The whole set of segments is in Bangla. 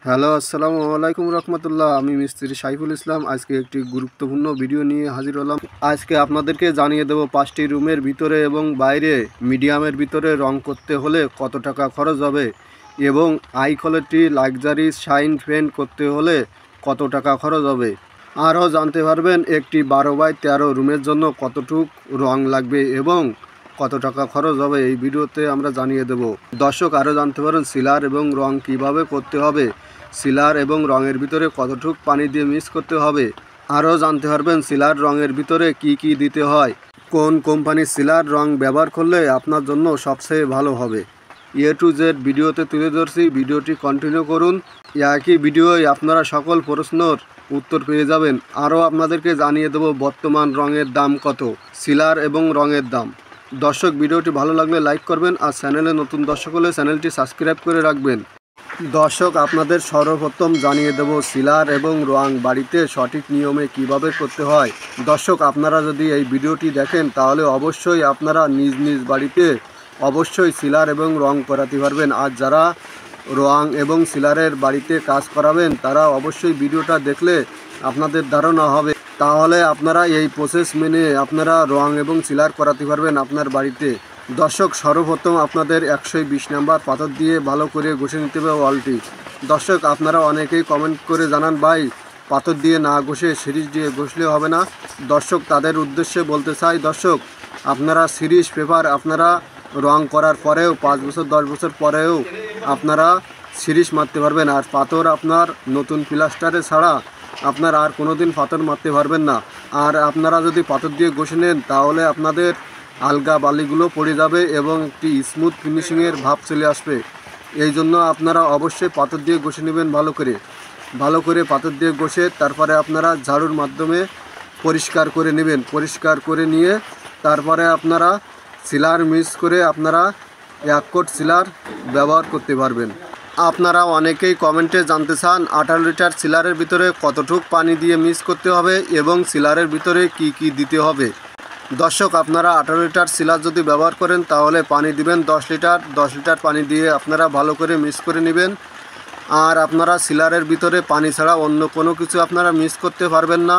হ্যালো, আসসালামু আলাইকুম রহমতুল্লাহ। আমি মিস্ত্রি সাইফুল ইসলাম। আজকে একটি গুরুত্বপূর্ণ ভিডিও নিয়ে হাজির হলাম। আজকে আপনাদেরকে জানিয়ে দেব 5টি রুমের ভিতরে এবং বাইরে মিডিয়ামের ভিতরে রং করতে হলে কত টাকা খরচ হবে এবং high quality luxury shine paint করতে হলে কত টাকা খরচ হবে। আরও জানতে পারবেন একটি 12x13 রুমের জন্য কতটুক রং লাগবে এবং কত টাকা খরচ হবে। এই ভিডিওতে আমরা জানিয়ে দেব। দর্শক আরও জানতে পারেন সিলার এবং রং কিভাবে করতে হবে, সিলার এবং রঙের ভিতরে কতটুক পানি দিয়ে মিক্স করতে হবে। আরও জানতে পারবেন সিলার রঙের ভিতরে কি কি দিতে হয়, কোন কোম্পানির সিলার রং ব্যবহার করলে আপনার জন্য সবচেয়ে ভালো হবে। এ টু জেড ভিডিওতে তুলে ধরছি, ভিডিওটি কন্টিনিউ করুন। একই ভিডিওয় আপনারা সকল প্রশ্নের উত্তর পেয়ে যাবেন। আরও আপনাদেরকে জানিয়ে দেব বর্তমান রঙের দাম কত, সিলার এবং রঙের দাম। দর্শক ভিডিওটি ভালো লাগলে লাইক করবেন আর চ্যানেলে নতুন দর্শক হলে চ্যানেলটি সাবস্ক্রাইব করে রাখবেন। দর্শক আপনাদের সর্বপ্রথম জানিয়ে দেব সিলার এবং রং বাড়িতে সঠিক নিয়মে কিভাবে করতে হয়। দর্শক আপনারা যদি এই ভিডিওটি দেখেন তাহলে অবশ্যই আপনারা নিজ নিজ বাড়িতে অবশ্যই সিলার এবং রং করাতে পারবেন। আর যারা রং এবং সিলারের বাড়িতে কাজ করাবেন তারা অবশ্যই ভিডিওটা দেখলে আপনাদের ধারণা হবে, তাহলে আপনারা এই প্রসেস মেনে আপনারা রং এবং সিলার করাতে পারবেন আপনার বাড়িতে। দর্শক সর্বপ্রথম আপনাদের 120 নাম্বার পাথর দিয়ে ভালো করে ঘষে নিতে হবে ওয়ালটি। দর্শক আপনারা অনেকেই কমেন্ট করে জানান ভাই পাথর দিয়ে না ঘষে সিরিজ দিয়ে ঘষলে হবে না। দর্শক তাদের উদ্দেশ্যে বলতে চাই, দর্শক আপনারা সিরিজ পেপার আপনারা রং করার পরেও 5 বছর 10 বছর পরেও আপনারা সিরিজ মারতে পারবেন। আর পাথর আপনার নতুন প্লাস্টারে ছাড়া আপনার আর কোনো দিন পাথর মারতে পারবেন না। আর আপনারা যদি পাথর দিয়ে ঘষে নেন তাহলে আপনাদের আলগা বালিগুলো পড়ে যাবে এবং একটি স্মুথ ফিনিশিংয়ের ভাব চলে আসবে। এই জন্য আপনারা অবশ্যই পাথর দিয়ে ঘষে নেবেন ভালো করে পাথর দিয়ে ঘষে তারপরে আপনারা ঝাড়ুর মাধ্যমে পরিষ্কার করে নেবেন। পরিষ্কার করে নিয়ে তারপরে আপনারা সিলার মিক্স করে আপনারা 1 কোট সিলার ব্যবহার করতে পারবেন। আপনারা অনেকেই কমেন্টে জানতে চান 18 লিটার সিলারের ভিতরে কতটুক পানি দিয়ে মিক্স করতে হবে এবং সিলারের ভিতরে কি কি দিতে হবে। দর্শক আপনারা 18 লিটার সিলার যদি ব্যবহার করেন তাহলে পানি দিবেন 10 লিটার পানি দিয়ে আপনারা ভালো করে মিক্স করে নেবেন। আর আপনারা সিলারের ভিতরে পানি ছাড়া অন্য কোনো কিছু আপনারা মিক্স করতে পারবেন না।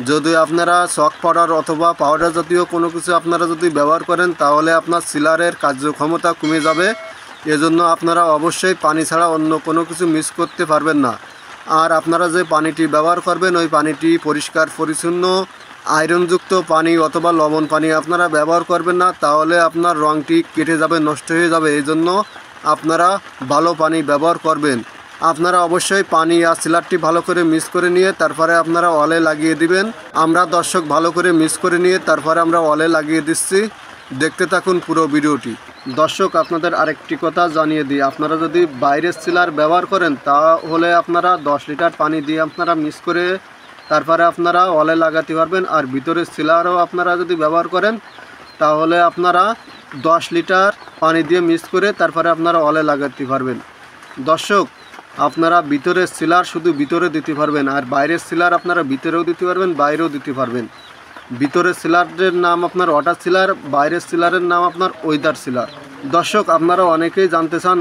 যদি আপনারা চক পাউডার অথবা পাউডার জাতীয় কোনো কিছু আপনারা যদি ব্যবহার করেন তাহলে আপনার সিলারের কার্যক্ষমতা কমে যাবে। এজন্য আপনারা অবশ্যই পানি ছাড়া অন্য কোনো কিছু মিক্স করতে পারবেন না। আর আপনারা যে পানিটি ব্যবহার করবেন ওই পানিটি পরিষ্কার পরিচ্ছন্ন আয়রনযুক্ত পানি অথবা লবণ পানি আপনারা ব্যবহার করবেন না, তাহলে আপনার রঙটি কেটে যাবে, নষ্ট হয়ে যাবে। এই জন্য আপনারা ভালো পানি ব্যবহার করবেন। আপনারা অবশ্যই পানি আর সিলারটি ভালো করে মিক্স করে নিয়ে তারপরে আপনারা ওয়ালে লাগিয়ে দিবেন। আমরা দর্শক ভালো করে মিক্স করে নিয়ে তারপরে আমরা ওয়ালে লাগিয়ে দিচ্ছি, দেখতে থাকুন পুরো ভিডিওটি। দর্শক আপনাদের আরেকটি কথা জানিয়ে দিই, আপনারা যদি বাইরের সিলার ব্যবহার করেন তাহলে আপনারা 10 লিটার পানি দিয়ে আপনারা মিক্স করে তারপরে আপনারা ওয়ালে লাগাতে পারবেন। আর ভিতরের সিলারও আপনারা যদি ব্যবহার করেন তাহলে আপনারা 10 লিটার পানি দিয়ে মিক্স করে তারপরে আপনারা ওয়ালে লাগাতে পারবেন। দর্শক আপনারা ভিতরের সিলার শুধু ভিতরে দিতে পারবেন আর বাইরের সিলার আপনারা ভিতরেও দিতে পারবেন, বাইরেও দিতে পারবেন। ভিতরের সিলারের নাম আপনার ওয়াটার সিলার, বাইরের সিলারের নাম আপনার ওয়েদার সিলার। দর্শক আপনারা অনেকেই জানতে চান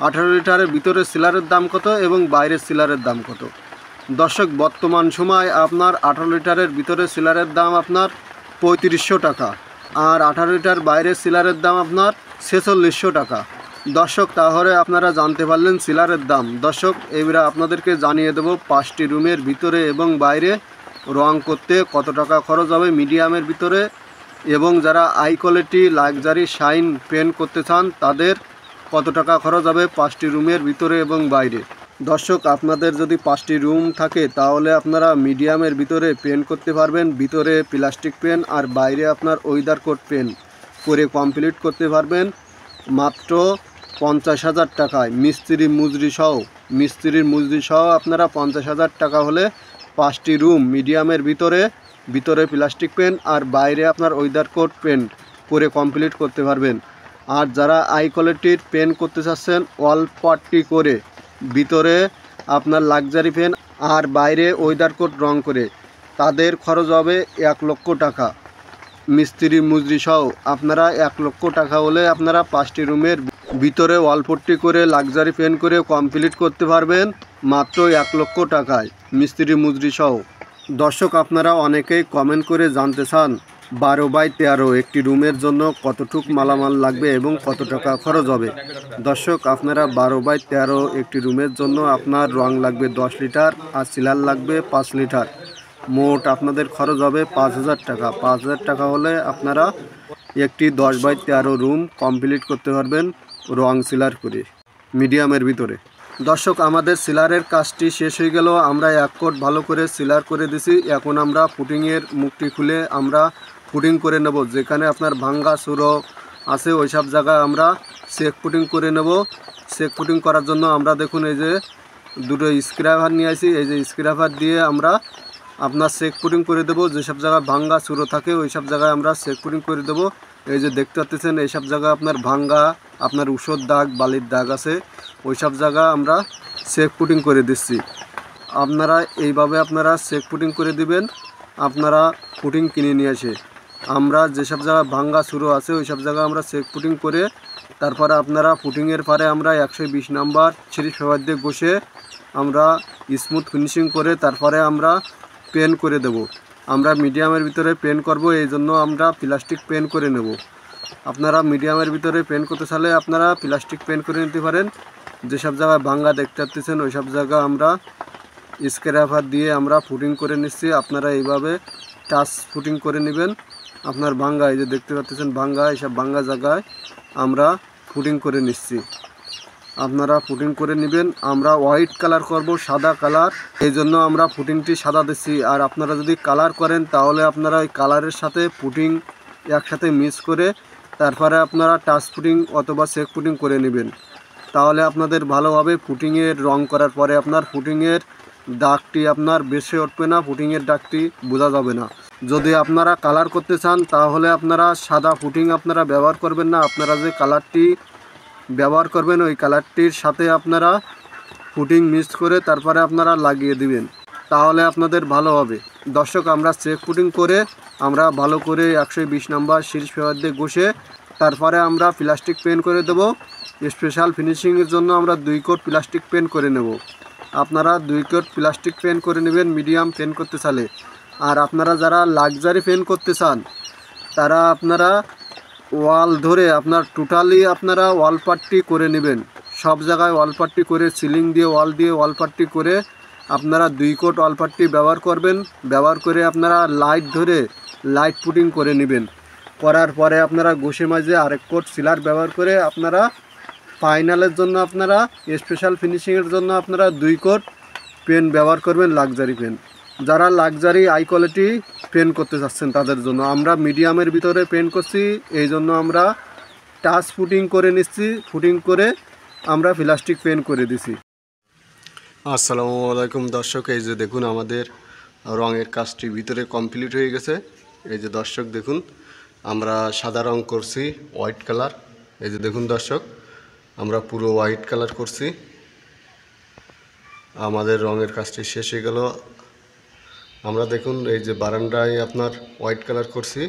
18 লিটারের ভিতরের সিলারের দাম কত এবং বাইরের সিলারের দাম কত। দর্শক বর্তমান সময় আপনার 18 লিটারের ভিতরে সিলারের দাম আপনার 3500 টাকা আর 18 লিটার বাইরের সিলারের দাম আপনার 4600 টাকা। দর্শক তাহলে আপনারা জানতে পারলেন সিলারের দাম। দর্শক এবারে আপনাদেরকে জানিয়ে দেব 5টি রুমের ভিতরে এবং বাইরে রং করতে কত টাকা খরচ হবে মিডিয়ামের ভিতরে, এবং যারা high quality luxury shine paint করতে চান তাদের কত টাকা খরচ হবে 5টি রুমের ভিতরে এবং বাইরে। দর্শক আপনাদের যদি 5টি রুম থাকে তাহলে আপনারা মিডিয়ামের ভিতরে পেন্ট করতে পারবেন, ভিতরে প্লাস্টিক পেন আর বাইরে আপনার ওয়েদার কোট পেন করে কমপ্লিট করতে পারবেন মাত্র 50,000 টাকায়। মিস্ত্রির মজুরি সহ আপনারা 50,000 টাকা হলে 5টি রুম মিডিয়ামের ভিতরে প্লাস্টিক পেন আর বাইরে আপনার ওয়েদার কোট পেন করে কমপ্লিট করতে পারবেন। আর যারা হাই কোয়ালিটির পেন করতে চাচ্ছেন ওয়াল পাট্টি করে ভিতরে আপনার লাক্সারি পেন আর বাইরে ওয়েদার কোট রং করে তাদের খরচ হবে 1 লক্ষ টাকা মিস্ত্রির মজুরি সহ। আপনারা 1 লক্ষ টাকা হলে আপনারা 5টি রুমের ভিতরে ওয়ালপট্টি করে লাক্সারি পেন্ট করে কমপ্লিট করতে পারবেন মাত্র 1 লক্ষ টাকায় মিস্ত্রি মজুরি সহ। দর্শক, আপনারা অনেকেই কমেন্ট করে জানতে চান 12x13 একটি রুমের জন্য কতটুক মালামাল লাগবে এবং কত টাকা খরচ হবে। দর্শক, আপনারা 12x13 একটি রুমের জন্য আপনার রং লাগবে 10 লিটার আর সিলার লাগবে 5 লিটার। মোট আপনাদের খরচ হবে 5,000 টাকা। 5,000 টাকা হলে আপনারা একটি 10x13 রুম কমপ্লিট করতে পারবেন রং সিলার করে মিডিয়ামের ভিতরে। দর্শক, আমাদের সিলারের কাজটি শেষ হয়ে গেল। আমরা 1 কোট ভালো করে সিলার করে দিছি। এখন আমরা ফুটিংয়ের মুখটি খুলে আমরা ফুটিং করে নেব। যেখানে আপনার ভাঙ্গা চূড়ো আছে ওই সব জায়গায় আমরা চেক ফুটিং করে নেব। চেক ফুটিং করার জন্য আমরা দেখুন এই যে দুটো স্ক্র্যাপার নিয়ে আসি। এই যে স্ক্র্যাপার দিয়ে আমরা আপনার চেক ফুটিং করে দেবো। যেসব জায়গায় ভাঙ্গা চূড়ো থাকে ওই সব জায়গায় আমরা চেক ফুটিং করে দেবো। এই যে দেখতে পাচ্ছেন এইসব জায়গায় আপনার ভাঙ্গা আপনার উষর দাগ বালির দাগ আছে ওই সব জায়গা আমরা চেক ফুটিং করে দিচ্ছি। আপনারা এইভাবে আপনারা চেক ফুটিং করে দিবেন। আপনারা ফুটিং কিনে নিয়ে আসে আমরা যেসব জায়গায় ভাঙ্গা চূড়ো আছে ওই সব জায়গায় আমরা চেক ফুটিং করে তারপরে আপনারা ফুটিংয়ের পারে আমরা 120 নাম্বার 30 পেপার দিয়ে ঘষে আমরা স্মুথ ফিনিশিং করে তারপরে আমরা পেন করে দেব। আমরা মিডিয়ামের ভিতরে পেন করব, এই জন্য আমরা প্লাস্টিক পেন করে নেব। আপনারা মিডিয়ামের ভিতরে পেন করতে চাইলে আপনারা প্লাস্টিক পেন করে নিতে পারেন। যেসব জায়গায় ভাঙ্গা দেখতে পাচ্ছেন ওই সব জায়গা আমরা স্ক্র্যাপার দিয়ে আমরা ফুটিং করে নিচ্ছি। আপনারা এইভাবে টাচ ফুটিং করে নেবেন। আপনার ভাঙ্গা এই যে দেখতে পাচ্ছেন ভাঙ্গা এইসব ভাঙ্গা জায়গায় আমরা ফুটিং করে নিচ্ছি। আপনারা ফুটিং করে নেবেন। আমরা হোয়াইট কালার করব, সাদা কালার, এই জন্য আমরা ফুটিংটি সাদা দিচ্ছি। আর আপনারা যদি কালার করেন তাহলে আপনারা ওই কালারের সাথে ফুটিং একসাথে মিক্স করে তারপরে আপনারা টাচ ফুটিং অথবা চেক ফুটিং করে নেবেন। তাহলে আপনাদের ভালোভাবে ফুটিংয়ের রং করার পরে আপনার ফুটিংয়ের দাগটি আপনার বেশি উঠবে না, ফুটিংয়ের দাগটি বোঝা যাবে না। যদি আপনারা কালার করতে চান তাহলে আপনারা সাদা ফুটিং আপনারা ব্যবহার করবেন না। আপনারা যে কালারটি ব্যবহার করবেন ওই কালারটির সাথে আপনারা ফুটিং মিক্স করে তারপরে আপনারা লাগিয়ে দিবেন, তাহলে আপনাদের ভালো হবে। দর্শক, আমরা চেক ফুটিং করে আমরা ভালো করে 120 নাম্বার 30 পেপার দিয়ে ঘষে তারপরে আমরা প্লাস্টিক পেন করে দেব। স্পেশাল ফিনিশিংয়ের জন্য আমরা 2 কোট প্লাস্টিক পেন করে নেব। আপনারা 2 কোট প্লাস্টিক পেন করে নেবেন মিডিয়াম পেন করতে চাইলে। আর আপনারা যারা লাক্সারি পেন করতে চান তারা আপনারা ওয়াল ধরে আপনার টোটালি আপনারা ওয়াল পাট্টি করে নেবেন। সব জায়গায় ওয়াল পাট্টি করে সিলিং দিয়ে ওয়াল পাট্টি করে আপনারা 2 কোট ওয়াল পাট্টি ব্যবহার করবেন। ব্যবহার করে আপনারা লাইট ধরে লাইট পুটিং করে নেবেন। করার পরে আপনারা ঘষে মাঝে আরেক কোট সিলার ব্যবহার করে আপনারা ফাইনালের জন্য আপনারা স্পেশাল ফিনিশিংয়ের জন্য আপনারা 2 কোট পেন ব্যবহার করবেন, লাক্সারি পেন। যারা লাক্সারি হাই কোয়ালিটি পেন করতে চাচ্ছেন তাদের জন্য আমরা মিডিয়ামের ভিতরে পেন করছি, এই জন্য আমরা টাচ ফুটিং করে নিচ্ছি। ফুটিং করে আমরা প্লাস্টিক পেন করে দিছি। আসসালামু আলাইকুম দর্শক, এই যে দেখুন আমাদের রঙের কাজটি ভিতরে কমপ্লিট হয়ে গেছে। এই যে দর্শক দেখুন আমরা সাদা রং করছি হোয়াইট কালার। এই যে দেখুন দর্শক আমরা পুরো হোয়াইট কালার করছি। আমাদের রঙের কাজটি শেষ হয়ে গেল। আমরা দেখুন এই যে বারান্দায় আপনার হোয়াইট কালার করছি,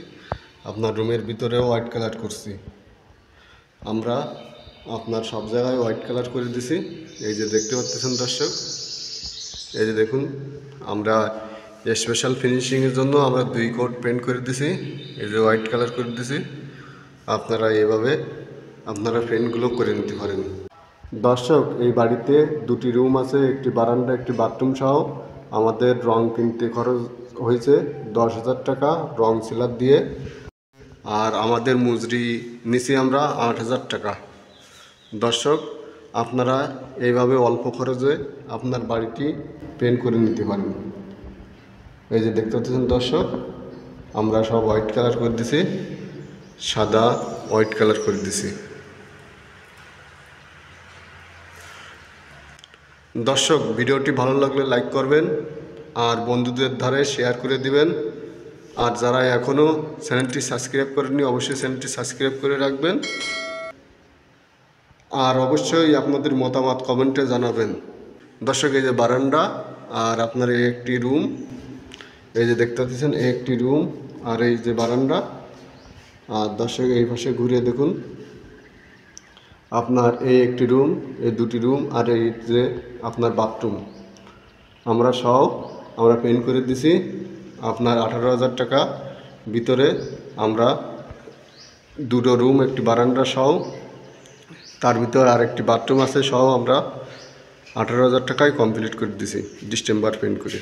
আপনার রুমের ভিতরেও হোয়াইট কালার করছি। আমরা আপনার সব জায়গায় হোয়াইট কালার করে দিছি। এই যে দেখতে পাচ্ছেন দর্শক, এই যে দেখুন আমরা স্পেশাল ফিনিশিংয়ের জন্য আমরা 2 কোট পেন্ট করে দিছি। এই যে হোয়াইট কালার করে দিছি। আপনারা এইভাবে আপনারা পেন্টগুলো করে নিতে পারেন। দর্শক, এই বাড়িতে 2টি রুম আছে, একটি বারান্দা একটি বাথরুম সহ। আমাদের রং কিনতে খরচ হয়েছে 10,000 টাকা রং সিলার দিয়ে। আর আমাদের মজুরি নিছি আমরা 8,000 টাকা। দর্শক, আপনারা এইভাবে অল্প খরচে আপনার বাড়িটি পেন্ট করে নিতে পারেন। এই যে দেখতে পাচ্ছেন দর্শক আমরা সব হোয়াইট কালার করে দিছি, সাদা হোয়াইট কালার করে দিছি। দর্শক, ভিডিওটি ভালো লাগলে লাইক করবেন আর বন্ধুদের ধারে শেয়ার করে দিবেন। আর যারা এখনও চ্যানেলটি সাবস্ক্রাইব করেননি অবশ্যই চ্যানেলটি সাবস্ক্রাইব করে রাখবেন। আর অবশ্যই আপনাদের মতামত কমেন্টে জানাবেন। দর্শক, এই যে বারান্দা আর আপনার এই একটি রুম, এই যে দেখতে পাচ্ছেন এই একটি রুম আর এই যে বারান্দা। আর দর্শক এই পাশে ঘুরে দেখুন আপনার এই একটি রুম, এই দুটি রুম, আর এই যে আপনার বাথরুম আমরা পেন্ট করে দিছি। আপনার 18,000 টাকা ভিতরে আমরা দুটো রুম, একটি বারান্দা সহ, তার ভিতর আর একটি বাথরুম আছে সহ আমরা 18,000 টাকায় কমপ্লিট করে দিছি ডিসেম্বর পেন্ট করে।